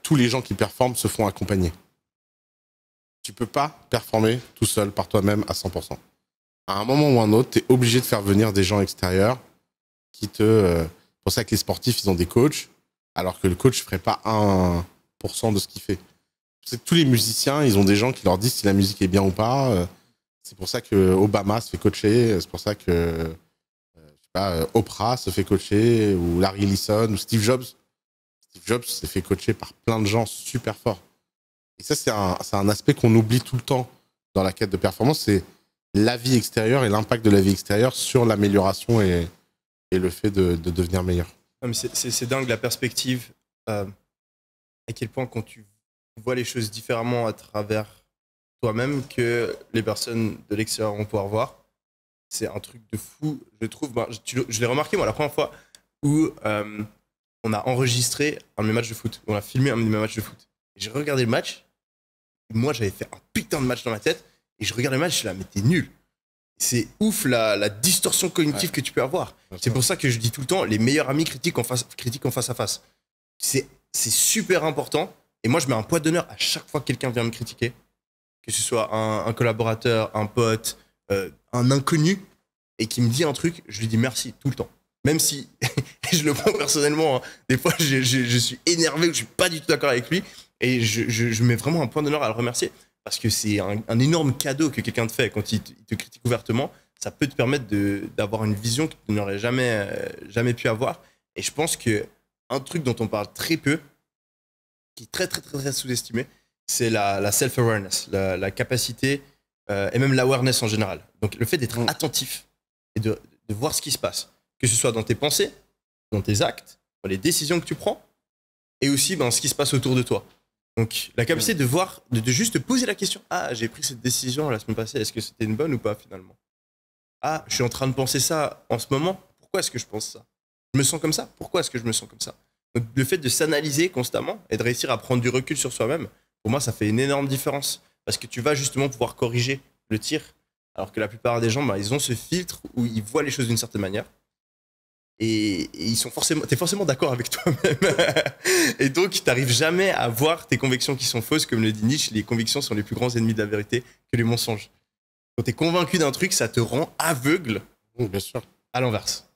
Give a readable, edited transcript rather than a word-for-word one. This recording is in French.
tous les gens qui performent se font accompagner. Tu peux pas performer tout seul par toi-même à 100%. À un moment ou un autre, tu es obligé de faire venir des gens extérieurs qui te... C'est pour ça que les sportifs, ils ont des coachs, alors que le coach ne ferait pas 1% de ce qu'il fait. C'est que tous les musiciens, ils ont des gens qui leur disent si la musique est bien ou pas. C'est pour ça que Obama se fait coacher, c'est pour ça que je sais pas, Oprah se fait coacher, ou Larry Ellison, ou Steve Jobs. Steve Jobs s'est fait coacher par plein de gens super forts. Et ça, c'est un aspect qu'on oublie tout le temps dans la quête de performance, c'est la vie extérieure et l'impact de la vie extérieure sur l'amélioration et le fait de devenir meilleur. C'est dingue la perspective, à quel point quand tu vois les choses différemment à travers toi-même que les personnes de l'extérieur vont pouvoir voir. C'est un truc de fou, je trouve. Je l'ai remarqué, moi, la première fois où on a enregistré un de mes matchs de foot, on a filmé un de mes matchs de foot. J'ai regardé le match, moi j'avais fait un putain de match dans ma tête, et je regarde le match, je suis là, mais t'es nul. C'est ouf la distorsion cognitive que tu peux avoir. C'est pour ça que je dis tout le temps, les meilleurs amis critiquent en face à face. C'est super important, et moi je mets un poids d'honneur à chaque fois que quelqu'un vient me critiquer, que ce soit un collaborateur, un pote, un inconnu, et qui me dit un truc, je lui dis merci tout le temps. Même si je le prends personnellement, hein. Des fois je suis énervé ou je suis pas du tout d'accord avec lui, et je mets vraiment un point d'honneur à le remercier, parce que c'est un énorme cadeau que quelqu'un te fait quand il te critique ouvertement. Ça peut te permettre d'avoir une vision que tu n'aurais jamais pu avoir. Et je pense qu'un truc dont on parle très peu, qui est très sous-estimé, c'est la self-awareness, la capacité et même l'awareness en général. Donc le fait d'être attentif et de voir ce qui se passe, que ce soit dans tes pensées, dans tes actes, dans les décisions que tu prends, et aussi dans ce qui se passe autour de toi. Donc la capacité de voir, de juste te poser la question, ah, j'ai pris cette décision la semaine passée, est-ce que c'était une bonne ou pas finalement? Ah, je suis en train de penser ça en ce moment, pourquoi est-ce que je pense ça? Je me sens comme ça, pourquoi est-ce que je me sens comme ça? Donc le fait de s'analyser constamment et de réussir à prendre du recul sur soi-même, pour moi ça fait une énorme différence, parce que tu vas justement pouvoir corriger le tir, alors que la plupart des gens, ils ont ce filtre où ils voient les choses d'une certaine manière, et t'es forcément d'accord avec toi-même. Et donc, tu n'arrives jamais à voir tes convictions qui sont fausses. Comme le dit Nietzsche, les convictions sont les plus grands ennemis de la vérité que les mensonges. Quand tu es convaincu d'un truc, ça te rend aveugle Bien sûr. à l'inverse.